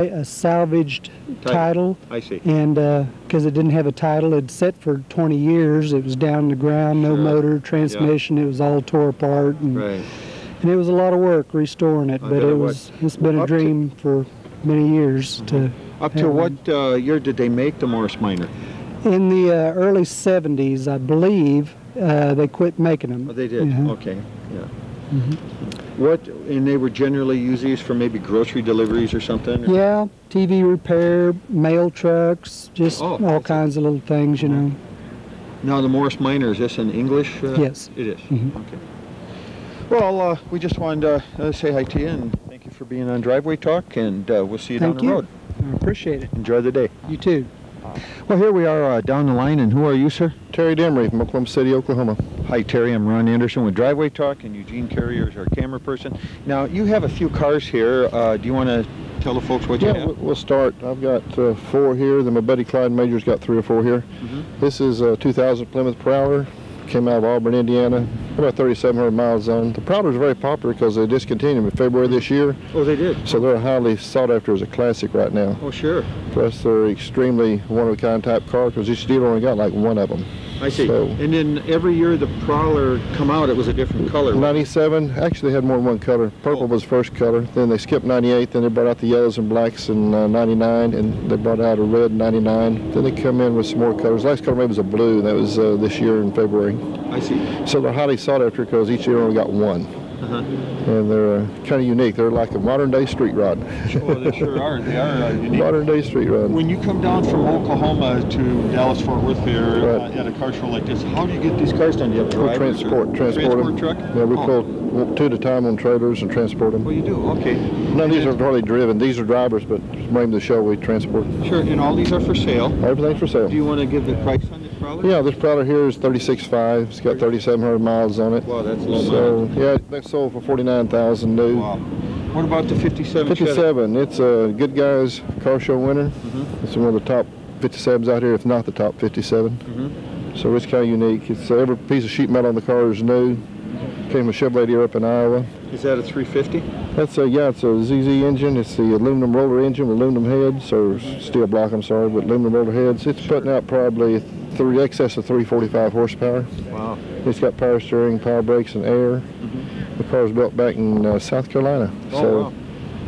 a salvaged title. I see. And because it didn't have a title, it'd set for 20 years. It was down the ground, no motor, transmission. It was all tore apart. And, and it was a lot of work restoring it, but it's been a dream for many years. Up to what year did they make the Morris Minor? In the early 70s, I believe, they quit making them. Oh, they did? Okay, yeah. And they were generally use these for maybe grocery deliveries or something? Or? Yeah, TV repair, mail trucks, just all kinds of little things, you know. Now the Morris Minor, is this in English? Yes. It is? Okay. Well, we just wanted to say hi to you and thank you for being on Driveway Talk, and we'll see you down the road. I appreciate it. Enjoy the day. You too. Well, here we are down the line, and who are you, sir? Terry Demery from Oklahoma City, Oklahoma. Hi, Terry. I'm Ron Anderson with Driveway Talk, and Eugene Carrier is our camera person. Now, you have a few cars here. Do you want to tell the folks what you have? Yeah, we'll start. I've got 4 here. Then my buddy Clyde Major's got 3 or 4 here. This is a 2000 Plymouth Prowler. Came out of Auburn, Indiana. About 3,700 miles on. The Prowlers are very popular because they discontinued them in February this year. Oh, they did? So they're highly sought after as a classic right now. Oh, sure. Plus, they're extremely one-of-a-kind type car because each dealer only got like 1 of them. I see. So, and then every year the Prowler come out, it was a different color. 97, actually they had more than 1 color. Purple was first color. Then they skipped 98. Then they brought out the yellows and blacks in 99. And they brought out a red in 99. Then they come in with some more colors. Last color maybe was a blue. That was this year in February. I see. So they're highly sought after because each year only got 1. And they're kind of unique. They're like a modern-day street rod. Oh, they sure are. They are unique. Modern-day street rod. When you come down from Oklahoma to Dallas-Fort Worth there at a car show like this, how do you get these cars done? Do you have drivers? Transport them. Truck? Yeah, we pull 2 at a time on trailers and transport them. Oh, you do? Okay. None of these are hardly driven. These are drivers, but bring the show, we transport. Sure, and all these are for sale? Everything's for sale. Do you want to give the price on this Prowler? Yeah, this Prowler here is $36,500. It's got 3,700 miles on it. Wow, that's low mileage. Yeah, that's sold for $49,000 new. Wow. What about the 57? 57, it's a Good Guys car show winner. It's one of the top 57s out here, if not the top 57. So it's kind of unique. It's every piece of sheet metal on the car is new. Came with Chevrolet dealer up in Iowa. Is that a 350? That's it's a ZZ engine. It's the aluminum roller engine with aluminum heads, or steel block, I'm sorry, with aluminum roller heads. It's putting out probably excess of 345 horsepower. Wow. It's got power steering, power brakes, and air. The car was built back in South Carolina. Oh, wow.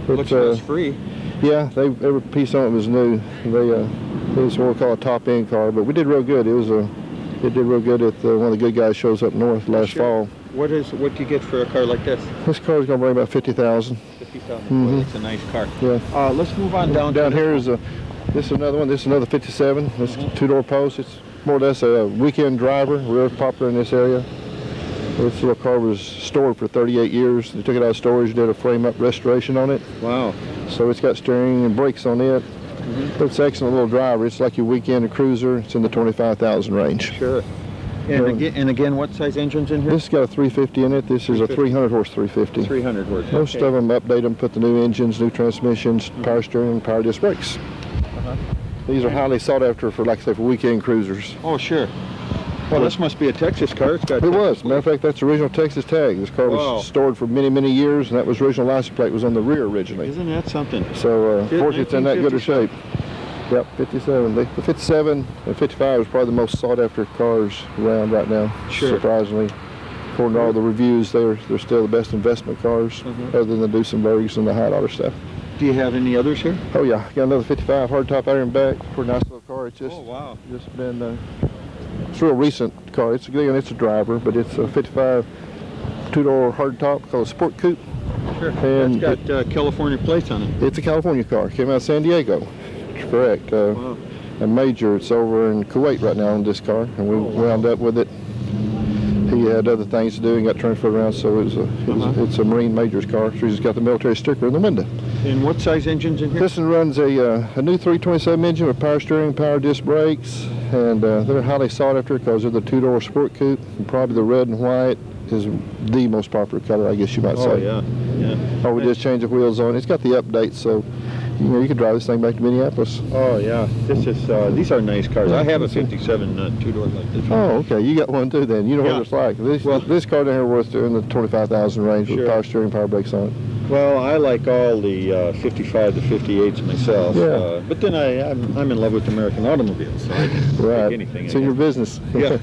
Looks like it's free. Yeah, every piece on it was new. It was what we call a top-end car, but we did real good. It did real good at one of the Good Guys shows up north last fall. What do you get for a car like this? This car is going to bring about 50,000. 50,000. It's a nice car. Yeah. Let's move on down. Down here is this is another one. This is another 57. This is 2-door post. It's more or less a weekend driver. Real popular in this area. This little car was stored for 38 years. They took it out of storage, did a frame-up restoration on it. Wow. So it's got steering and brakes on it. It's an excellent little driver. It's like your weekend cruiser. It's in the 25,000 range. Sure. And again, what size engine's in here? This has got a 350 in it. This is a 300-horse 350. 300 horse. Most of them update them, put the new engines, new transmissions, power steering, power disc brakes. These are highly sought after for, like I say, for weekend cruisers. Oh, sure. Well, this must be a Texas car. It was. Matter of fact, that's the original Texas tag. This car was stored for many, many years, and that was original license plate was on the rear originally. Isn't that something? So, fortunately, it's in that good a shape. Yep, 57. The 57 and 55 is probably the most sought after cars around right now. Sure. Surprisingly, according to all the reviews, they're still the best investment cars, other than the Duesenbergs and the high dollar stuff. Do you have any others here? Oh yeah, got another 55 hardtop out here in back. Pretty nice little car. It's just just been it's a real recent car. It's a driver, but it's a 55 2-door hardtop called a Sport Coupe. Sure. And it's got California plates on it. It's a California car. Came out of San Diego. Correct. A Major, it's over in Kuwait right now on this car, and we wound up with it. He had other things to do and got transferred around, so it's a Marine Major's car. So he's got the military sticker in the window. And what size engine's in here? This one runs a new 327 engine with power steering, power disc brakes, and they're highly sought after because they're the 2-door Sport Coupe, and probably the red and white is the most popular color, I guess you might say. Oh yeah. All we did is change the wheels on. It's got the update, so you could drive this thing back to Minneapolis. Oh yeah, these are nice cars. I have a 57 2-door like this one. Oh, okay, you got one too then. You know what it's like. This car down here was in the 25,000 range with power steering, power brakes on it. Well, I like all the 55 to 58s myself, but then I'm in love with American automobiles, so I can take anything. It's in your business. Yeah.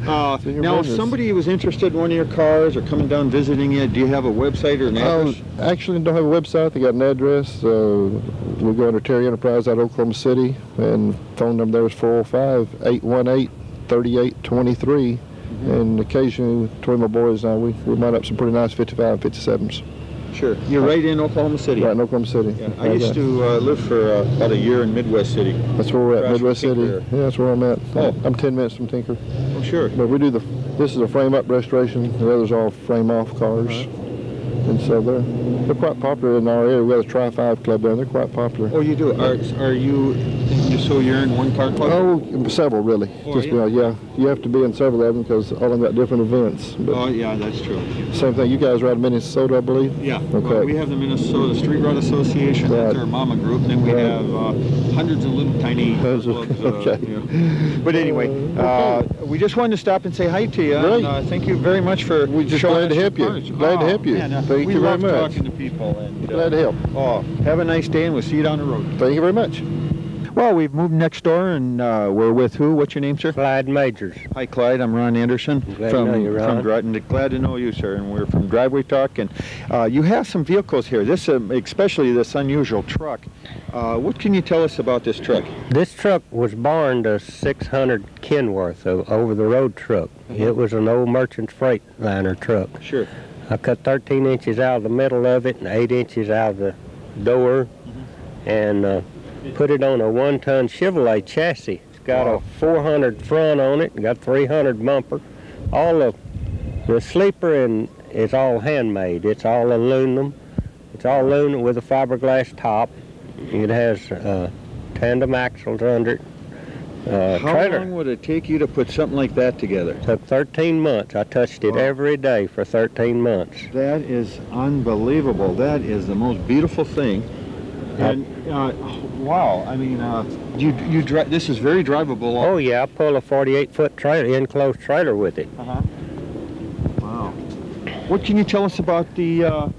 Now, if somebody was interested in one of your cars or coming down visiting you, do you have a website or an address? Actually, don't have a website. They got an address. We go under Terry Enterprise out of Oklahoma City, and phone number there is 405-818-3823. And occasionally, between my boys and I, we mount up some pretty nice 55 57s. Sure. You're right in Oklahoma City. Right in Oklahoma City. Yeah. I used to live for about a year in Midwest City. That's where we're at, Midwest City. Yeah, that's where I'm at. Oh. I'm 10 minutes from Tinker. Oh, sure. But we do this is a frame-up restoration. The others are all frame-off cars. And so they're quite popular in our area. We have a Tri-5 club there, and they're quite popular. Oh, you do? Are you, so you're in one car club? Oh, several, really. Oh, yeah. You have to be in several of them because all of them got different events. But oh, yeah, that's true. Same thing. You guys are out of Minnesota, I believe? Yeah. Okay. Well, we have the Minnesota Street Rod Association. Right. That's our mama group. And then we have hundreds of little tiny clubs. Okay. But anyway, we just wanted to stop and say hi to you. Right. And, thank you very much for We're just showing glad to us help your you. cars. Glad to help you. Man, Thank you very much. We love talking to people. And, Glad to help. Oh, have a nice day, and we'll see you down the road. Thank you very much. Well, we've moved next door, and we're with who? What's your name, sir? Clyde Majors. Hi, Clyde. I'm Ron Anderson Glad to know you, Ron. Glad to know you, sir. And we're from Driveway Talk. And you have some vehicles here. This, especially this unusual truck. What can you tell us about this truck? This truck was born to 600 Kenworth, over-the-road truck. It was an old merchant freight liner truck. Sure. I cut 13 inches out of the middle of it and 8 inches out of the door, and put it on a 1-ton Chevrolet chassis. It's got a 400 front on it, got 300 bumper. All of the sleeper is all handmade. It's all aluminum. It's all aluminum with a fiberglass top. It has tandem axles under it. How long would it take you to put something like that together? Took 13 months. I touched it every day for 13 months. That is unbelievable. That is the most beautiful thing. And wow, I mean, you drive. This is very drivable. Oh yeah, I pull a 48-foot trailer, enclosed trailer with it. Wow. What can you tell us about the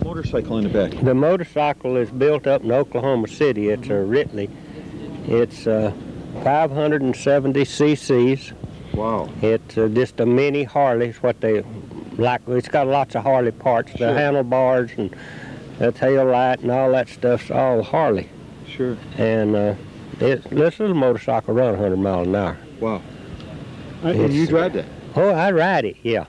motorcycle in the back? The motorcycle is built up in Oklahoma City. It's a Ridley. It's 570 cc's. Wow. It's just a mini Harley. It's what they like. It's got lots of Harley parts. Sure. The handlebars and the tail light and all that stuff's all Harley. Sure. And this little motorcycle run 100 miles an hour. Wow. And you drive that? Oh, I ride it, yeah.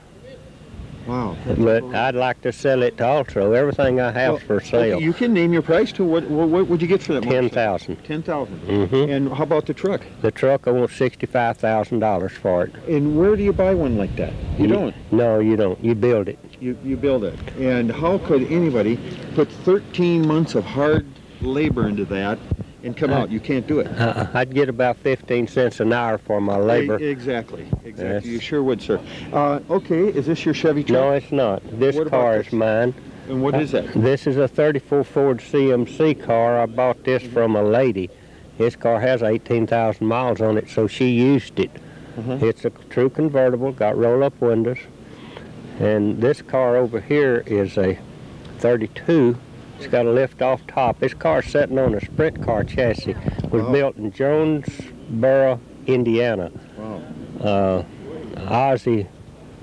Wow. But I'd like to sell it also. Everything I have for sale. You can name your price too. What would you get for that? $10,000. $10,000. And how about the truck? The truck, I want $65,000 for it. And where do you buy one like that? You don't. No, you don't. You build it. You build it. And how could anybody put 13 months of hard labor into that and come out? You can't do it. I'd get about 15 cents an hour for my labor. Exactly. Yes. You sure would, sir. Okay, is this your Chevy truck? No, it's not. This car is mine. And what is that? This is a 34 Ford CMC car. I bought this from a lady. This car has 18,000 miles on it, so she used it. It's a true convertible, got roll-up windows. And this car over here is a 32. It's got a lift-off top. This car's sitting on a sprint car chassis. It was built in Jonesboro, Indiana. Wow. Ozzy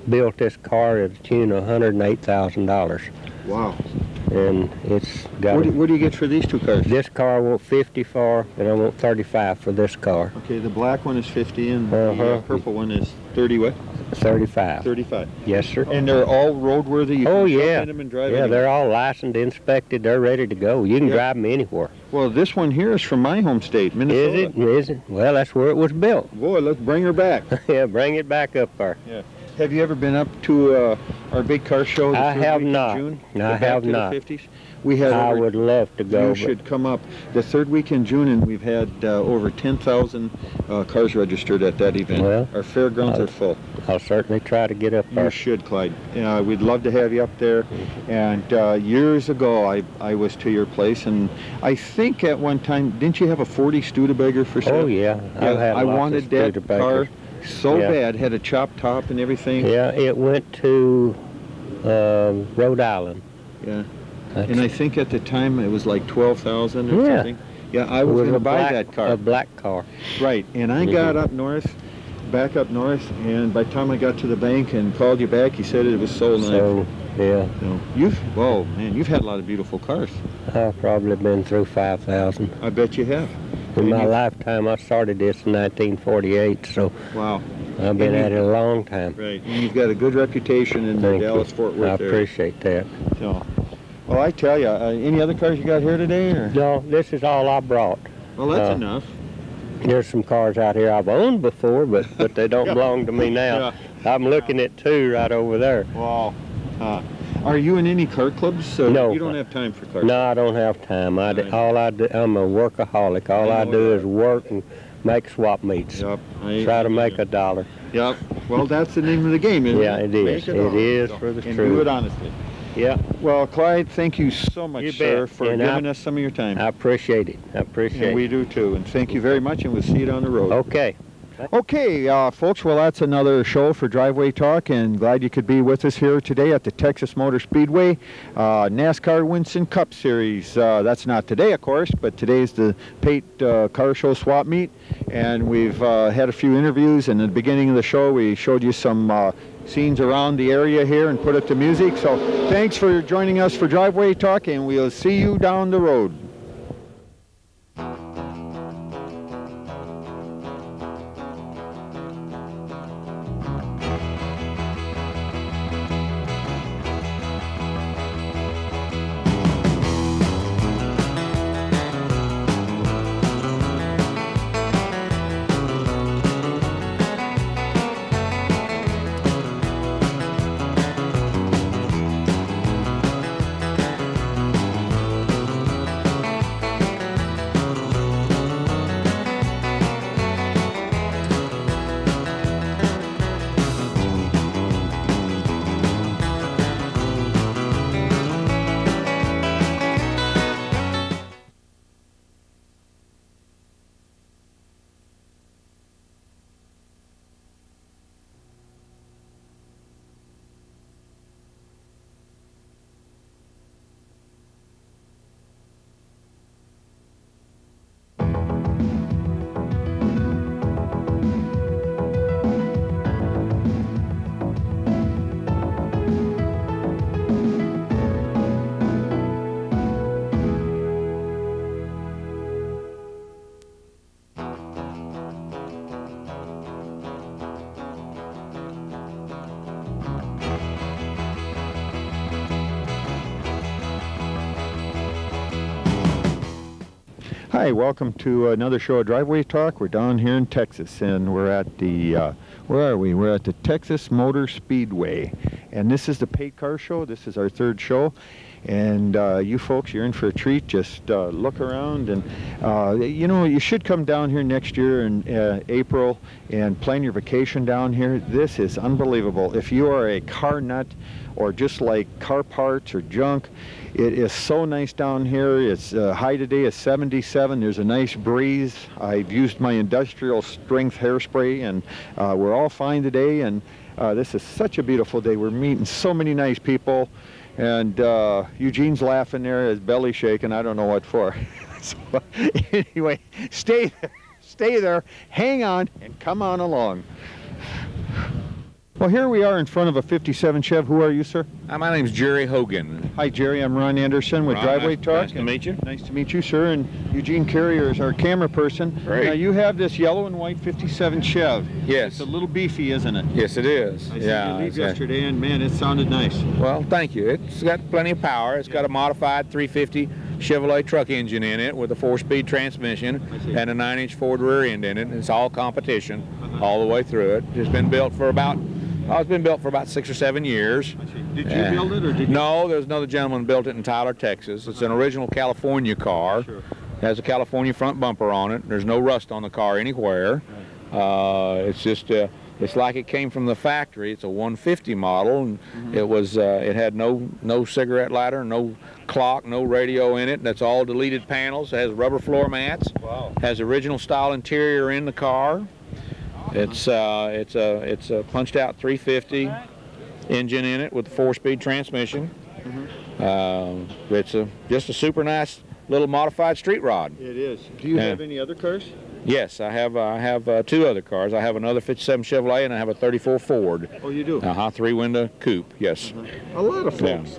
built this car at the tune of $108,000. Wow. And it's got... What do you get for these two cars? This car I want 50 for, and I want 35 for this car. Okay, the black one is 50, and the purple one is 30 what? 35. 35. Yes, sir. And they're all roadworthy? You can jump yeah. in them and drive yeah, anywhere. they're all licensed, inspected, they're ready to go. You can drive them anywhere. Well, this one here is from my home state, Minnesota. Is it? Is it? Well, that's where it was built. Boy, let's bring her back. Yeah, bring it back up there. Yeah. Have you ever been up to our big car show? I have not. June? No, I have not. The 50s? We had I would love to go. You should come up the third week in June, and we've had over 10,000 cars registered at that event. Well, our fairgrounds are full. I'll certainly try to get up there. You should, Clyde. We'd love to have you up there. And years ago, I was to your place, and I think at one time, didn't you have a 40 Studebaker for sale? Oh, yeah. I wanted that car so bad. Had a chopped top and everything. Yeah, it went to Rhode Island. Yeah. And I think at the time it was like 12,000 or something. Yeah, I was going to buy that car. A black car. Right, and I got up north, back up north, and by the time I got to the bank and called you back, he said it was sold. So, yeah. Whoa, man, you've had a lot of beautiful cars. I've probably been through 5,000. I bet you have. In my lifetime, I started this in 1948, so wow, I've been at it a long time. Right, and you've got a good reputation in the Dallas-Fort Worth area. I appreciate that. So, well, I tell you, any other cars you got here today? Or? No, this is all I brought. Well, that's enough. There's some cars out here I've owned before, but they don't belong to me now. Yeah. I'm looking at two right over there. Wow. Are you in any car clubs? No. You don't have time for cars? No, I don't have time. I'm a workaholic. All I do is work and make swap meets. Yep. Try to make $1. Yep. Well, that's the name of the game, isn't it? Yeah, it is. It is for the truth. And do it honestly. Yeah. Well, Clyde, thank you so much, sir, for giving us some of your time. I appreciate it. And we do too. And thank you very much, and we'll see you down the road. Okay. Okay, folks, well, that's another show for Driveway Talk, and glad you could be with us here today at the Texas Motor Speedway NASCAR Winston Cup Series. That's not today, of course, but today's the Pate Car Show Swap Meet, and we've had a few interviews, and at the beginning of the show we showed you some scenes around the area here and put it to music. So thanks for joining us for Driveway Talk, and we'll see you down the road. Hi, welcome to another show of Driveway Talk. We're down here in Texas, and we're at the, where are we? We're at the Texas Motor Speedway, and this is the Pate Car Show. This is our third show, and you folks, you're in for a treat. Just look around, and you know, you should come down here next year in April and plan your vacation down here. This is unbelievable. If you are a car nut or just like car parts or junk, it is so nice down here. It's high today is 77. There's a nice breeze. I've used my industrial strength hairspray, and we're all fine today. And this is such a beautiful day. We're meeting so many nice people. And Eugene's laughing there, his belly shaking. I don't know what for. So, anyway, stay there, hang on, and come on along. Well, here we are in front of a 57 Chev. Who are you, sir? My name's Jerry Hogan. Hi, Jerry. I'm Ron Anderson with Driveway Talk. Nice to meet you. Nice to meet you, sir. And Eugene Carrier is our camera person. Great. Now, you have this yellow and white 57 Chev. Yes. It's a little beefy, isn't it? Yes, it is. I saw you leave yesterday, and man, it sounded nice. Well, thank you. It's got plenty of power. It's got a modified 350 Chevrolet truck engine in it with a 4-speed transmission and a 9-inch Ford rear end in it. It's all competition all the way through it. It's been built for about 6 or 7 years. Did you build it, or did you? No, there's another gentleman built it in Tyler, Texas. It's an original California car. Sure. It has a California front bumper on it. There's no rust on the car anywhere. It's just, it's like it came from the factory. It's a 150 model, and it had no cigarette lighter, no clock, no radio in it. That's all deleted panels. It has rubber floor mats. Wow. Has original style interior in the car. It's a punched out 350 engine in it with a 4-speed transmission. It's just a super nice little modified street rod. It is. Do you have any other cars? Yes, I have 2 other cars. I have another 57 Chevrolet and I have a 34 Ford. Oh, you do? 3-window coupe, yes. A lot of folks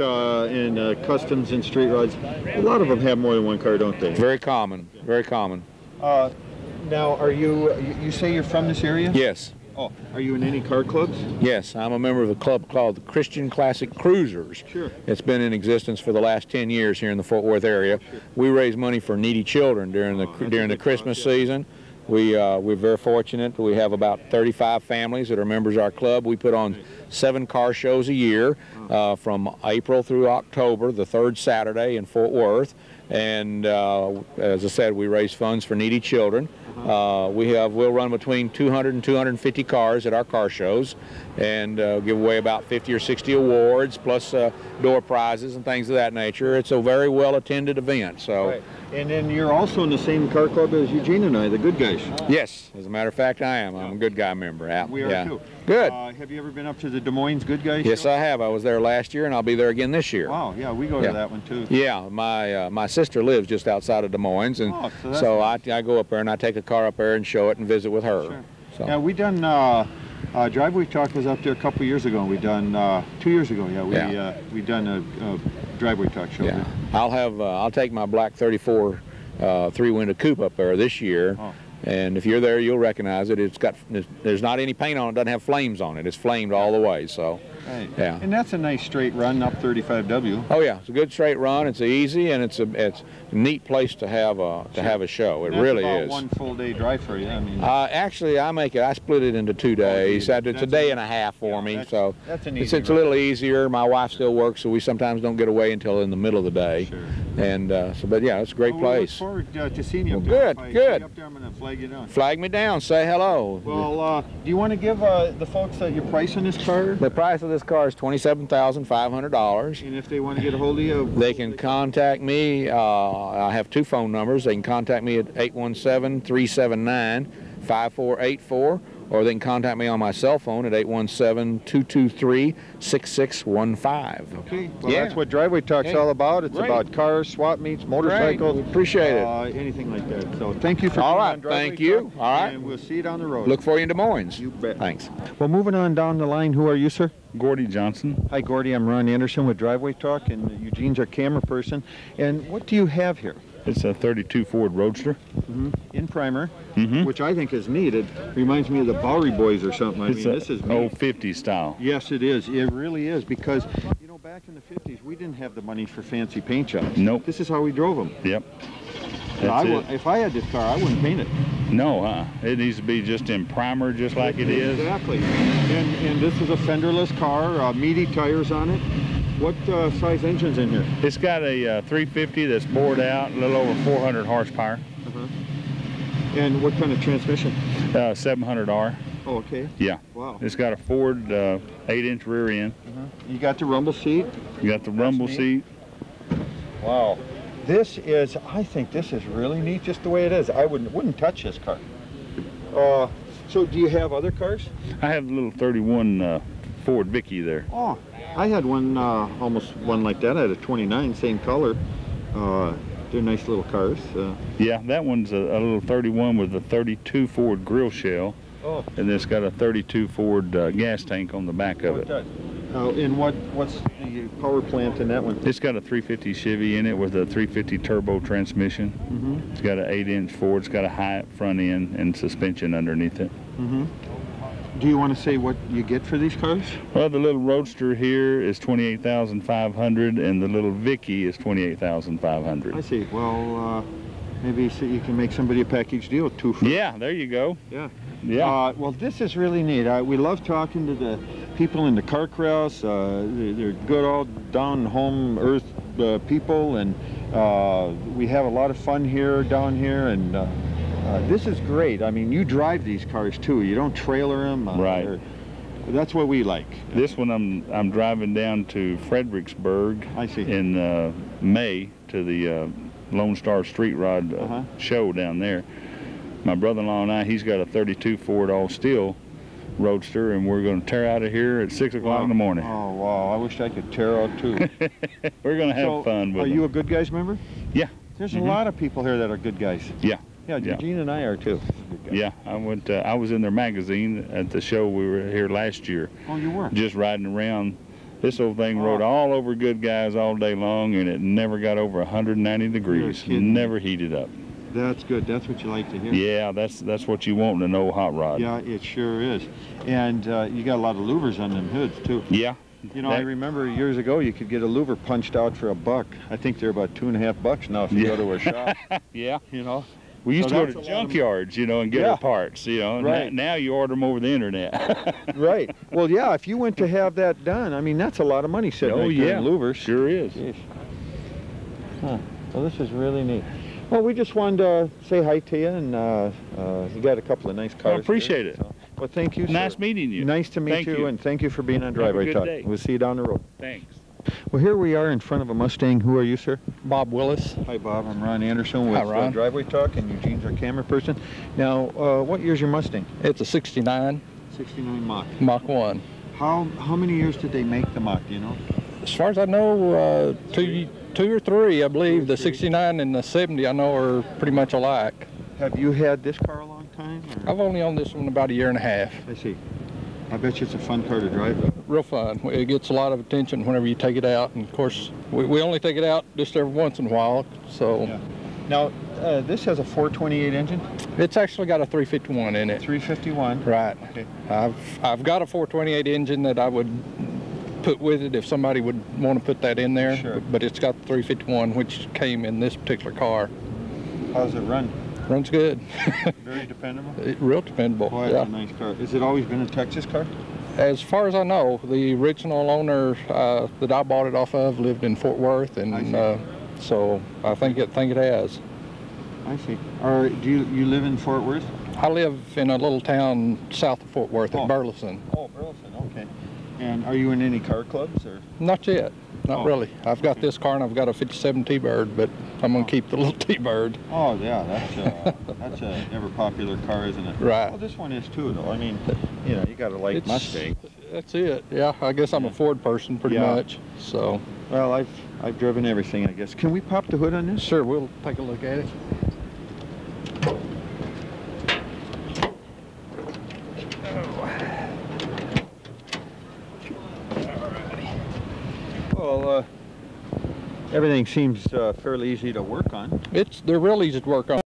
in customs and street rods, a lot of them have more than one car, don't they? Very common, very common. Now, are you say you're from this area? Yes. Oh, are you in any car clubs? Yes, I'm a member of a club called the Christian Classic Cruisers. Sure. It's been in existence for the last 10 years here in the Fort Worth area. Sure. We raise money for needy children during the Christmas season. We're very fortunate. We have about 35 families that are members of our club. We put on 7 car shows a year from April through October, the 3rd Saturday in Fort Worth. And as I said, we raise funds for needy children. We'll run between 200 and 250 cars at our car shows and give away about 50 or 60 awards plus door prizes and things of that nature. It's a very well attended event. So. Right. And then you're also in the same car club as Eugene and I, the Good Guys. Yes, as a matter of fact, I am. I'm a Good Guy member. We are too. Good. Have you ever been up to the Des Moines Good Guys? Yes, I have. I was there last year, and I'll be there again this year. Wow, yeah, we go to that one too. Yeah, my sister lives just outside of Des Moines, and so nice. I go up there and I take a car up there and show it and visit with her. Sure. So. Yeah, we done Driveway Talk was up there a couple years ago. We done 2 years ago. Yeah, we done a Driveway Talk show. Yeah, I'll take my black 34 3-window coupe up there this year. And if you're there, you'll recognize it. There's not any paint on it. It doesn't have flames on it. It's flamed all the way. So, yeah. And that's a nice straight run up 35W. Oh yeah, it's a good straight run. It's easy, and it's a neat place to have a show. It really is. One full day drive for you. I mean. Actually, I split it into 2 days. It's a day and a half for me. So that's an easy. It's a little easier. My wife still works, so we sometimes don't get away until in the middle of the day. Sure. And but yeah, it's a great place. We look forward to seeing you. Well, good. Up there, I'm gonna flag you down. Flag me down. Say hello. Well, do you want to give the folks your price on this car? The price of this car is $27,500. And if they want to get a hold of you, they can contact me. I have 2 phone numbers. They can contact me at 817-379-5484, or they can contact me on my cell phone at 817-223-6615. Okay. Well, that's what Driveway Talk's all about. It's about cars, swap meets, motorcycles. We appreciate it. Anything like that. So thank you for being on Driveway Thank you. Talk, all right. And we'll see you down the road. Look for you in Des Moines. You bet. Thanks. Well, moving on down the line, who are you, sir? Gordy Johnson. Hi, Gordy. I'm Ron Anderson with Driveway Talk, and Eugene's our camera person. And what do you have here? It's a 32 Ford Roadster. In primer, which I think is neat. It reminds me of the Bowery Boys or something. It's this is old 50s style. Yes, it is. It really is, because, back in the 50s, we didn't have the money for fancy paint jobs. Nope. This is how we drove them. Yep. If I had this car, I wouldn't paint it. No, it needs to be just in primer, just like it is. Exactly. And this is a fenderless car, meaty tires on it. What size engine's in here? It's got a 350 that's bored out, a little over 400 horsepower. And what kind of transmission? 700R. Oh, okay. Yeah. Wow. It's got a Ford 8-inch rear end. You got the rumble seat? You got the rumble seat. Wow. I think this is really neat just the way it is. I wouldn't touch this car. So do you have other cars? I have the little 31 Ford Vicky there. Oh, I had one, almost one like that. I had a 29, same color. They're nice little cars. Yeah, that one's a little 31 with a 32 Ford grill shell. Oh. And it's got a 32 Ford gas tank on the back of it. And what's the power plant in that one? It's got a 350 Chevy in it with a 350 turbo transmission. It's got an 8-inch Ford. It's got a high front end and suspension underneath it. Do you want to say what you get for these cars? Well, the little Roadster here is $28,500, and the little Vicky is $28,500. I see. Well, maybe you can make somebody a package deal, 2 for. Yeah, there you go. Yeah. Yeah. Well, this is really neat. We love talking to the people in the car corrals. They're good, all down home earth people, and we have a lot of fun down here, and this is great. I mean, you drive these cars too. You don't trailer them. Right. That's what we like. This one I'm driving down to Fredericksburg. I see. In May to the Lone Star Street Rod show down there. My brother-in-law and he's got a 32 Ford all steel roadster, and we're going to tear out of here at 6 o'clock in the morning. Oh, wow. I wish I could tear out too. We're going to have fun with Are you a Good Guys member? Yeah. There's a lot of people here that are Good Guys. Yeah. Yeah, Eugene and I are too. Yeah, I went. I was in their magazine at the show we were here last year. Oh, you were? Just riding around. This old thing rode all over Good Guys all day long, and it never got over 190 degrees. Never heated up. That's good. That's what you like to hear. Yeah, that's what you want in an old hot rod. Yeah, it sure is. And you got a lot of louvers on them hoods too. Yeah. You know, I remember years ago you could get a louver punched out for $1. I think they're about $2.50 now if you go to a shop. Yeah. You know. We used to go to junkyards, you know, and get our parts, you know. Right. Now you order them over the internet. Right. Well, yeah, if you went to have that done, I mean, that's a lot of money sitting right there in louvers. Sure is. Jeez. Huh. Well, this is really neat. Well, we just wanted to say hi to you, and you got a couple of nice cars. I appreciate it. So, well, thank you, Nice sir. meeting you. Nice to meet you, and thank you for being on Driveway Talk. Day. We'll see you down the road. Thanks. Well, here we are in front of a Mustang. Who are you, sir? Bob Willis. Hi, Bob. I'm Ron Anderson with Driveway Talk, and Eugene's our camera person. Now, what year's your Mustang? It's a 69. 69 Mach. Mach 1. How many years did they make the Mach, do you know? As far as I know, two or three, I believe. The 69 and the 70, I know, are pretty much alike. Have you had this car a long time? Or? I've only owned this one about 1.5 years. I see. I bet you it's a fun car to drive, though. Real fun. It gets a lot of attention whenever you take it out, and of course, we only take it out just every once in a while, so. Yeah. Now, this has a 428 engine? It's actually got a 351 in it. 351? Right. Okay. I've got a 428 engine that I would put with it if somebody would want to put that in there. Sure. But it's got the 351, which came in this particular car. How's it run? Runs good. Very dependable? Real dependable. Boy, that's a nice car. Has it always been a Texas car? As far as I know, the original owner that I bought it off of lived in Fort Worth, and so I think it has. I see. Do you live in Fort Worth? I live in a little town south of Fort Worth at Burleson. Oh, Burleson. Okay. And are you in any car clubs or? Not yet. Not really. I've got this car and I've got a 57 T-Bird, but I'm going to keep the little T-Bird. Oh, yeah, that's a ever popular car, isn't it? Right. Well, this one is too, though. I mean, you know, you got to like Mustang. That's it. Yeah, I guess I'm a Ford person pretty much. So. Well, I've driven everything, I guess. Can we pop the hood on this? Sure, we'll take a look at it. Well, everything seems fairly easy to work on. They're real easy to work on.